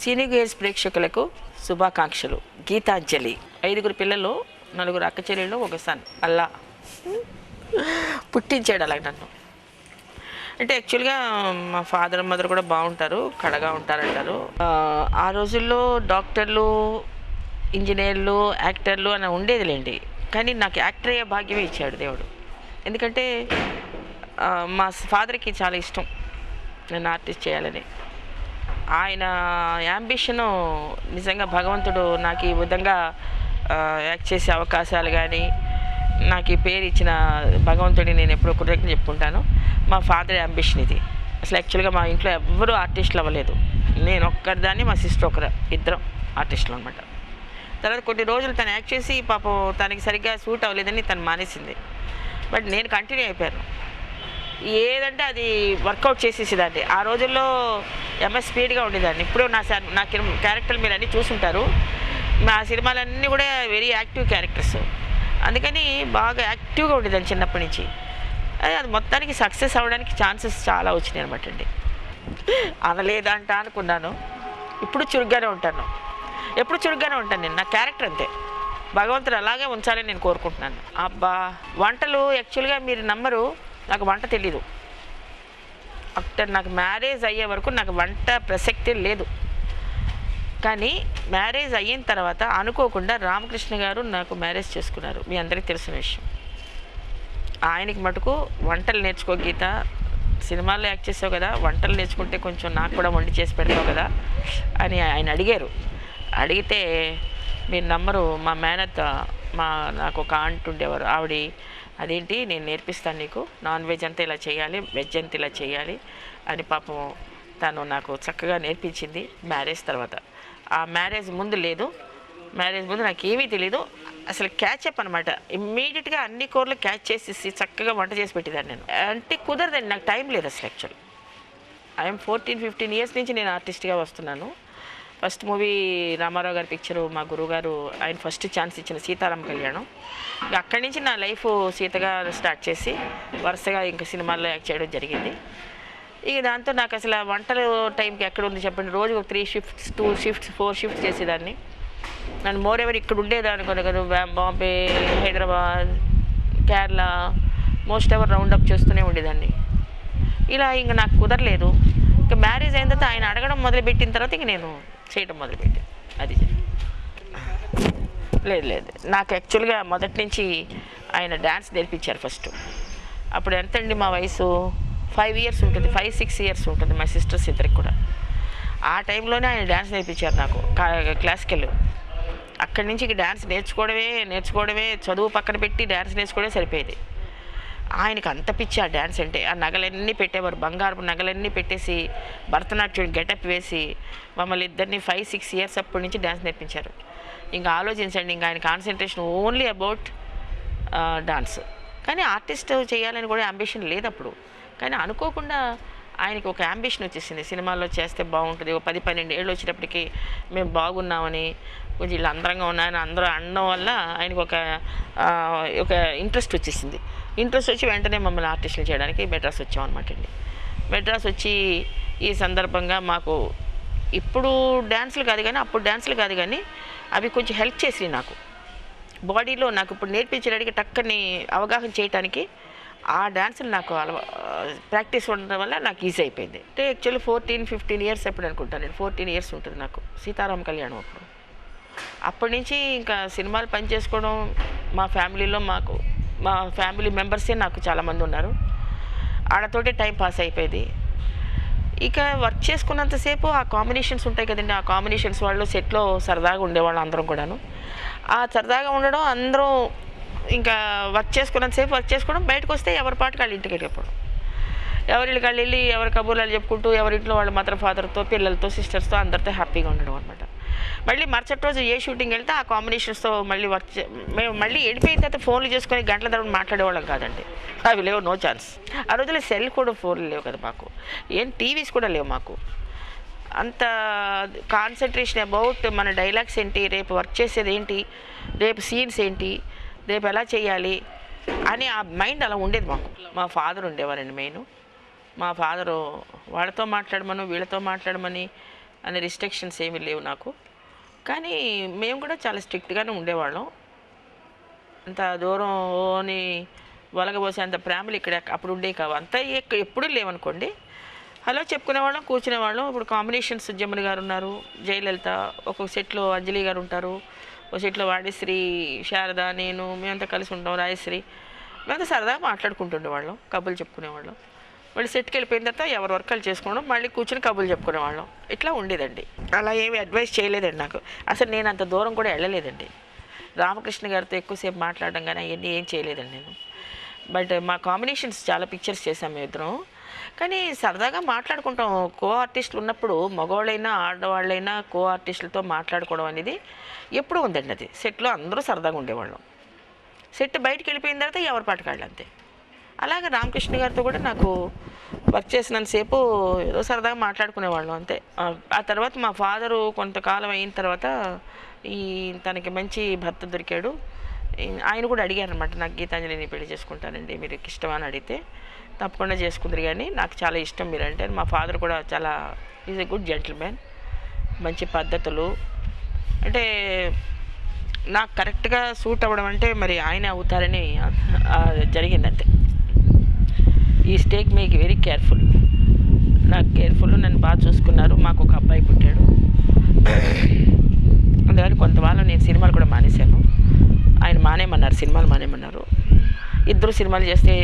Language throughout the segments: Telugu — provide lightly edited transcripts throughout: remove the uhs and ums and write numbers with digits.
సినీ గేర్స్ ప్రేక్షకులకు శుభాకాంక్షలు. గీతాంజలి. 5 పిల్లలు, 4 అక్క చెల్లెళ్ళు, ఒక సన్. అల్లా పుట్టించాడు అలాగ నన్ను. అంటే యాక్చువల్గా మా ఫాదర్ మదర్ కూడా బాగుంటారు, కడగా ఉంటారంటారు. ఆ రోజుల్లో డాక్టర్లు, ఇంజనీర్లు, యాక్టర్లు అని ఉండేదిలేండి. కానీ నాకు యాక్టర్ అయ్యే భాగ్యమే ఇచ్చాడు దేవుడు. ఎందుకంటే మా ఫాదర్కి చాలా ఇష్టం నన్ను ఆర్టిస్ట్ చేయాలని. ఆయన యాంబిషను నిజంగా భగవంతుడు నాకు ఈ విధంగా యాక్ట్ చేసే అవకాశాలు కానీ, నాకు ఈ పేరు ఇచ్చిన భగవంతుడిని నేను ఎప్పుడో కృతజ్ఞత చెప్పుకుంటాను. మా ఫాదర్ యాంబిషన్ ఇది. అసలు యాక్చువల్గా మా ఇంట్లో ఎవ్వరూ ఆర్టిస్టులు అవ్వలేదు. నేను ఒక్కరిదాన్ని, మా సిస్టర్ ఒకరు, ఇద్దరం ఆర్టిస్టులు అనమాట. తర్వాత కొన్ని రోజులు తను యాక్ట్ చేసి పాపం తనకి సరిగ్గా సూట్ అవ్వలేదని తను మానేసింది. బట్ నేను కంటిన్యూ అయిపోయాను. ఏదంటే అది వర్కౌట్ చేసేసేదాన్ని. ఆ రోజుల్లో ఎంఎస్ స్పీడ్గా ఉండేదాన్ని. ఇప్పుడు నా క్యారెక్టర్లు మీరు అన్నీ చూసుంటారు. నా సినిమాలన్నీ కూడా వెరీ యాక్టివ్ క్యారెక్టర్స్. అందుకని బాగా యాక్టివ్గా ఉండేదాన్ని చిన్నప్పటి నుంచి. అది మొత్తానికి సక్సెస్ అవ్వడానికి ఛాన్సెస్ చాలా వచ్చినాయి అనమాట అండి. అనలేదంట అనుకున్నాను. ఇప్పుడు చురుగ్గానే ఉంటాను, ఎప్పుడు చురుగ్గానే ఉంటాను నేను. నా క్యారెక్టర్ అంతే. భగవంతుడు అలాగే ఉంచాలని నేను కోరుకుంటున్నాను. అబ్బా, వంటలు యాక్చువల్గా మీరు నమ్మరు, నాకు వంట తెలీదు. ఆఫ్టర్ నాకు మ్యారేజ్ అయ్యే వరకు నాకు వంట ప్రసక్తి లేదు. కానీ మ్యారేజ్ అయిన తర్వాత అనుకోకుండా రామకృష్ణ గారు నాకు మ్యారేజ్ చేసుకున్నారు. మీ అందరికీ తెలిసిన విషయం. ఆయనకి మటుకు వంటలు నేర్చుకో గీత, సినిమాల్లో యాక్ట్ చేసావు కదా, వంటలు నేర్చుకుంటే కొంచెం నాకు కూడా వండి చేసి పెడతావు కదా అని ఆయన అడిగారు. అడిగితే మీరు నమ్మరు, మా మేనత్త, నాకు ఒక ఆంట్ ఉండేవారు, ఆవిడ అదేంటి నేను నేర్పిస్తాను నీకు, నాన్ వెజ్ అంతా ఇలా చేయాలి, వెజ్ అంతా ఇలా చేయాలి అని పాపం తను నాకు చక్కగా నేర్పించింది. మ్యారేజ్ తర్వాత, ఆ మ్యారేజ్ ముందు లేదు. మ్యారేజ్ ముందు నాకు ఏమీ తెలీదు. అసలు క్యాచప్ అనమాట. ఇమ్మీడియట్గా అన్ని కూరలు క్యాచ్ చేసేసి చక్కగా వంట చేసి పెట్టేదాన్ని నేను. అంటే కుదరదండి, నాకు టైం లేదు అసలు. యాక్చువల్ ఐఎమ్ 14-15 ఇయర్స్ నుంచి నేను ఆర్టిస్ట్గా వస్తున్నాను. ఫస్ట్ మూవీ రామారావు గారి పిక్చరు, మా గురువుగారు ఆయన ఫస్ట్ ఛాన్స్ ఇచ్చిన సీతారామ కళ్యాణం. అక్కడి నుంచి నా లైఫ్ సీతగా స్టార్ట్ చేసి వరుసగా ఇంకా సినిమాల్లో యాక్ట్ చేయడం జరిగింది. ఇక దాంతో నాకు అసలు వంటలు టైంకి ఎక్కడ ఉంది చెప్పండి. రోజు 3 షిఫ్ట్స్, 2 షిఫ్ట్స్, 4 షిఫ్ట్స్ చేసేదాన్ని. నన్ను మోరెవర్ ఇక్కడ ఉండేదాన్ని కదా, Bombay, Hyderabad, Kerala, most ever roundup చేస్తూనే ఉండేదాన్ని. ఇలా ఇంక నాకు కుదరలేదు. ఇంకా మ్యారేజ్ అయిన తర్వాత ఆయన అడగడం మొదలుపెట్టిన తర్వాత ఇంక నేను చేయడం మొదలుపెట్టాను. అది లేదు, నాకు యాక్చువల్గా మొదటి నుంచి ఆయన డ్యాన్స్ నేర్పించారు ఫస్ట్. అప్పుడు ఎంతండి మా వయసు, 5 ఇయర్స్ ఉంటుంది, 5-6 ఇయర్స్ ఉంటుంది మా సిస్టర్స్ ఇద్దరికి కూడా. ఆ టైంలోనే ఆయన డ్యాన్స్ నేర్పించారు నాకు, క్లాసికల్. అక్కడి నుంచి ఇక డ్యాన్స్ నేర్చుకోవడమే, చదువు పక్కన పెట్టి డ్యాన్స్ నేర్చుకోవడమే సరిపోయేది. ఆయనకు అంత పిచ్చి ఆ డ్యాన్స్ అంటే. ఆ నగలన్నీ పెట్టేవారు, బంగారపు నగలన్నీ పెట్టేసి భరతనాట్యం గెటప్ వేసి మమ్మల్ని ఇద్దరిని 5-6 ఇయర్స్ అప్పటి నుంచి డ్యాన్స్ నేర్పించారు. ఇంకా ఆలోచించండి, ఇంకా ఆయన కాన్సన్ట్రేషన్ ఓన్లీ అబౌట్ డాన్స్. కానీ ఆర్టిస్ట్ చేయాలని కూడా అంబిషన్ లేదు అప్పుడు. కానీ అనుకోకుండా ఆయనకి ఒక అంబిషన్ వచ్చేసింది, సినిమాల్లో చేస్తే బాగుంటుంది. ఒక 10-12 ఏళ్ళు వచ్చేటప్పటికి మేము బాగున్నామని, కొంచెం ఇలా అందరంగా ఉన్నాయని అందరూ అనడం వల్ల ఆయనకు ఒక ఇంట్రెస్ట్ వచ్చేసింది. ఇంట్రెస్ట్ వచ్చి వెంటనే మమ్మల్ని ఆర్టిస్టులు చేయడానికి మెడ్రాస్ వచ్చామన్నమాట అండి. మెడ్రాస్ వచ్చి ఈ సందర్భంగా మాకు ఇప్పుడు డ్యాన్సులు కాదు కానీ, అప్పుడు డ్యాన్సులు కాదు కానీ అవి కొంచెం హెల్ప్ చేసి నాకు బాడీలో, నాకు ఇప్పుడు నేర్పించడానికి టక్కని అవగాహన చేయడానికి ఆ డాన్సులు నాకు ప్రాక్టీస్ ఉండడం వల్ల నాకు ఈజీ అయిపోయింది. అంటే యాక్చువల్లీ 14-15 ఇయర్స్ ఎప్పుడు అనుకుంటాను నేను, 14 ఇయర్స్ ఉంటుంది నాకు సీతారామ కళ్యాణం అప్పుడు. అప్పటి నుంచి ఇంకా సినిమాలు పనిచేసుకోవడం, మా ఫ్యామిలీలో మా ఫ్యామిలీ మెంబర్సే నాకు చాలామంది ఉన్నారు, వాళ్ళతోటే టైం పాస్ అయిపోయేది. ఇక వర్క్ చేసుకున్నంతసేపు ఆ కాంబినేషన్స్ ఉంటాయి కదండి, ఆ కాంబినేషన్స్ వాళ్ళు సెట్లో సరదాగా ఉండేవాళ్ళు అందరం కూడాను. ఆ సరదాగా ఉండడం, అందరూ ఇంకా వర్క్ చేసుకున్నంతసేపు వర్క్ చేసుకోవడం, బయటకు వస్తే ఎవరి పాటుకు వాళ్ళ ఇంటికి వెళ్ళిపోవడం, ఎవరింటికి వాళ్ళు వెళ్ళి ఎవరి కబూర్లు చెప్పుకుంటూ ఎవరింట్లో వాళ్ళ మదర్ ఫాదర్తో, పిల్లలతో, సిస్టర్స్తో అందరితో హ్యాపీగా ఉండడం అనమాట. మళ్ళీ మరుసటి రోజు ఏ షూటింగ్ వెళ్తే ఆ కాంబినేషన్స్తో మళ్ళీ మేము మళ్ళీ వెళ్ళిపోయిన తర్వాత ఫోన్లు చేసుకొని గంటల తరబడి మాట్లాడేవాళ్ళం కాదండి. అవి లేవు, నో ఛాన్స్. ఆ రోజుల్లో సెల్ కూడా ఫోన్లు లేవు కదా మాకు, ఏం టీవీస్ కూడా లేవు మాకు. అంత కాన్సన్ట్రేషన్ అబౌట్ మన డైలాగ్స్ ఏంటి, రేపు వర్క్ చేసేది ఏంటి, రేపు సీన్స్ ఏంటి, రేపు ఎలా చేయాలి అని ఆ మైండ్ అలా ఉండేది మాకు. మా ఫాదర్ ఉండేవారండి మెయిన్. మా ఫాదరు వాళ్ళతో మాట్లాడమని, వీళ్ళతో మాట్లాడమని, అనే రిస్ట్రిక్షన్స్ ఏమీ లేవు నాకు. కానీ మేము కూడా చాలా స్ట్రిక్ట్గానే ఉండేవాళ్ళం. అంత దూరంని వలగబోసే అంత ప్రేమలు ఇక్కడ అప్పుడు ఉండేవి కావు. అంతా ఎప్పుడూ లేవనుకోండి. హలో చెప్పుకునేవాళ్ళం, కూర్చునేవాళ్ళం. ఇప్పుడు కాంబినేషన్స్ జమున గారు ఉన్నారు, జయలలిత, ఒక్కొక్క సెట్లో అంజలి గారు ఉంటారు, ఒక సెట్లో వాణిశ్రీ, శారద, నేను, మేమంతా కలిసి ఉంటాం, రాయశ్రీ. మేమంతా సరదాగా మాట్లాడుకుంటుండేవాళ్ళం, కబుర్లు చెప్పుకునేవాళ్ళం. మళ్ళీ సెట్కి వెళ్ళిపోయిన తర్వాత ఎవరి వర్కాలు చేసుకోవడం, మళ్ళీ కూర్చొని కబుర్లు చెప్పుకునేవాళ్ళం. ఇట్లా ఉండేదండి. అలా ఏమి అడ్వైస్ చేయలేదండి నాకు. అసలు నేను అంత దూరం కూడా వెళ్ళలేదండి. రామకృష్ణ గారితో ఎక్కువసేపు మాట్లాడడం కానీ అవన్నీ ఏం చేయలేదండి నేను. బట్ మా కాంబినేషన్స్ చాలా పిక్చర్స్ చేసాం మేము ఇద్దరం. కానీ సరదాగా మాట్లాడుకుంటాం. కో ఆర్టిస్టులు ఉన్నప్పుడు మగవాళ్ళైనా ఆడవాళ్ళైనా కో ఆర్టిస్టులతో మాట్లాడుకోవడం అనేది ఎప్పుడూ ఉందండి. అది సెట్లో అందరూ సరదాగా ఉండేవాళ్ళం. సెట్ బయటికి వెళ్ళిపోయిన తర్వాత ఎవరి పాటకాళ్ళు అంతే. అలాగే రామకృష్ణ గారితో కూడా నాకు వర్క్ చేసినంతసేపు ఏదో సరదాగా మాట్లాడుకునేవాళ్ళం అంతే. ఆ తర్వాత మా ఫాదరు కొంతకాలం అయిన తర్వాత తనకి మంచి భర్త దొరికాడు. ఆయన కూడా అడిగారనమాట, నాకు గీతాంజలిని పెళ్లి చేసుకుంటానండి, మీరు ఇష్టమా అని అడిగితే తప్పకుండా చేసుకుందరు కానీ నాకు చాలా ఇష్టం మీరంటే. మా ఫాదర్ కూడా చాలా ఈజ్ ఎ గుడ్ జెంటిల్మెన్, మంచి పద్ధతులు. అంటే నాకు కరెక్ట్గా సూట్ అవ్వడం అంటే మరి ఆయన అవుతారని జరిగిందంతే. ఈ స్టేక్ మేక్ వెరీ కేర్ఫుల్, నాకు కేర్ఫుల్, నన్ను బాగా చూసుకున్నారు. మాకు ఒక అబ్బాయి పుట్టాడు. అందుకని కొంతవాళ్ళు నేను సినిమాలు కూడా మానేశాను. ఆయన మానేమన్నారు, సినిమాలు మానేమన్నారు. ఇద్దరు సినిమాలు చేస్తే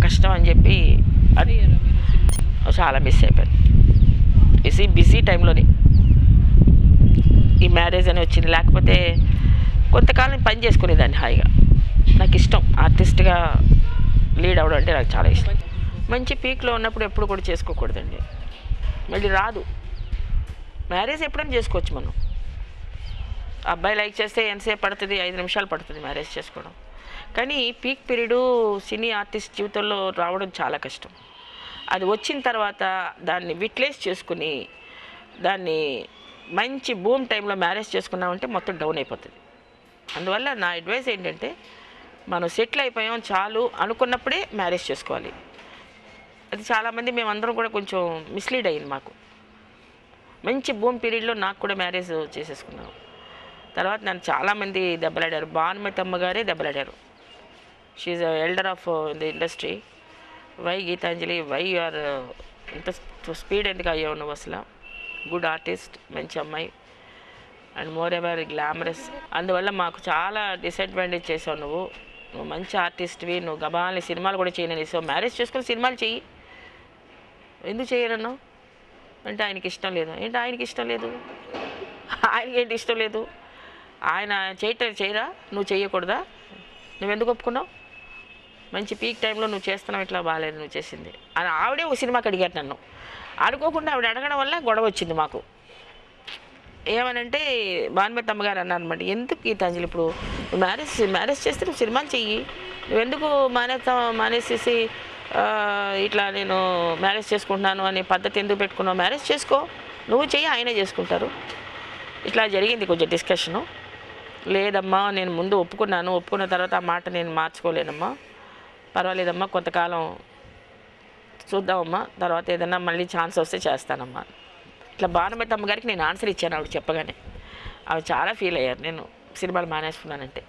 కష్టం అని చెప్పి అది చాలా మిస్ అయిపోయాను. బిజీ టైంలోనే ఈ మ్యారేజ్ అని వచ్చింది. లేకపోతే కొంతకాలం పని చేసుకునేదాన్ని హాయిగా. నాకు ఇష్టం ఆర్టిస్ట్గా లీడ్ అవ్వడం అంటే నాకు చాలా ఇష్టం. మంచి పీక్లో ఉన్నప్పుడు ఎప్పుడు కూడా చేసుకోకూడదండి, మళ్ళీ రాదు. మ్యారేజ్ ఎప్పుడైనా చేసుకోవచ్చు మనం. అబ్బాయి లైక్ చేస్తే ఎంతసేపు పడుతుంది, 5 నిమిషాలు పడుతుంది మ్యారేజ్ చేసుకోవడం. కానీ పీక్ పీరియడ్ సినీ ఆర్టిస్ట్ జీవితంలో రావడం చాలా కష్టం. అది వచ్చిన తర్వాత దాన్ని విట్లేస్ చేసుకుని దాన్ని మంచి బూమ్ టైంలో మ్యారేజ్ చేసుకున్నామంటే మొత్తం డౌన్ అయిపోతుంది. అందువల్ల నా అడ్వైస్ ఏంటంటే మనం సెటిల్ అయిపోయాం చాలు అనుకున్నప్పుడే మ్యారేజ్ చేసుకోవాలి. అది చాలామంది మేమందరం కూడా కొంచెం మిస్లీడ్ అయ్యింది మాకు. మంచి బూమ్ పీరియడ్లో నాకు కూడా మ్యారేజ్ చేసేసుకున్నాం. తర్వాత నన్ను చాలామంది దెబ్బలాడారు. భానుమతమ్మ గారే దెబ్బలాడారు. She's elder of the industry. Why Gitanjali, why you are ఇంత స్పీడ్ ఎందుకు అయ్యావు నువ్వు, అసలు గుడ్ ఆర్టిస్ట్, మంచి అమ్మాయి అండ్ మోర్ ఎవర్ గ్లామరస్. అందువల్ల మాకు చాలా డిసడ్వాంటేజ్ చేసావు. నువ్వు మంచి ఆర్టిస్ట్వి, నువ్వు గబాల్ని సినిమాలు కూడా చేయనని ఇస్తావు. మ్యారేజ్ చేసుకుని సినిమాలు చెయ్యి, ఎందుకు చేయరన్నావు అంటే ఆయనకి ఇష్టం లేదు. ఏంటి ఆయనకి ఇష్టం లేదు? ఆయనకి ఏంటి ఇష్టం లేదు? ఆయన చేయరా, నువ్వు చేయకూడదా? నువ్వెందుకు ఒప్పుకున్నావు? మంచి పీక్ టైంలో నువ్వు చేస్తున్నావు, ఇట్లా బాగాలేదు నువ్వు చేసింది అని ఆవిడే ఒక సినిమాకి అడిగారు నన్ను. అనుకోకుండా ఆవిడ అడగడం వల్ల గొడవ వచ్చింది మాకు. ఏమనంటే భానుమతమ్మ గారు అన్నారు అనమాట, ఎందుకు గీతాంజలి ఇప్పుడు మ్యారేజ్ చేస్తే నువ్వు సినిమాలు చెయ్యి, నువ్వెందుకు మానేసేసి ఇట్లా నేను మ్యారేజ్ చేసుకుంటున్నాను అనే పద్ధతి ఎందుకు పెట్టుకున్నావు? మ్యారేజ్ చేసుకో, నువ్వు చెయ్యి, ఆయనే చేసుకుంటారు. ఇట్లా జరిగింది కొంచెం డిస్కషను. లేదమ్మా నేను ముందు ఒప్పుకున్న తర్వాత ఆ మాట నేను మార్చుకోలేనమ్మా, పర్వాలేదమ్మా కొంతకాలం చూద్దామమ్మా, తర్వాత ఏదన్నా మళ్ళీ ఛాన్స్ వస్తే చేస్తానమ్మా. ఇట్లా భానుమతమ్మ గారికి నేను ఆన్సర్ ఇచ్చాను ఆవిడ చెప్పగానే. ఆవిడ చాలా ఫీల్ అయ్యారు నేను సినిమాలు మానేసుకున్నానంటే.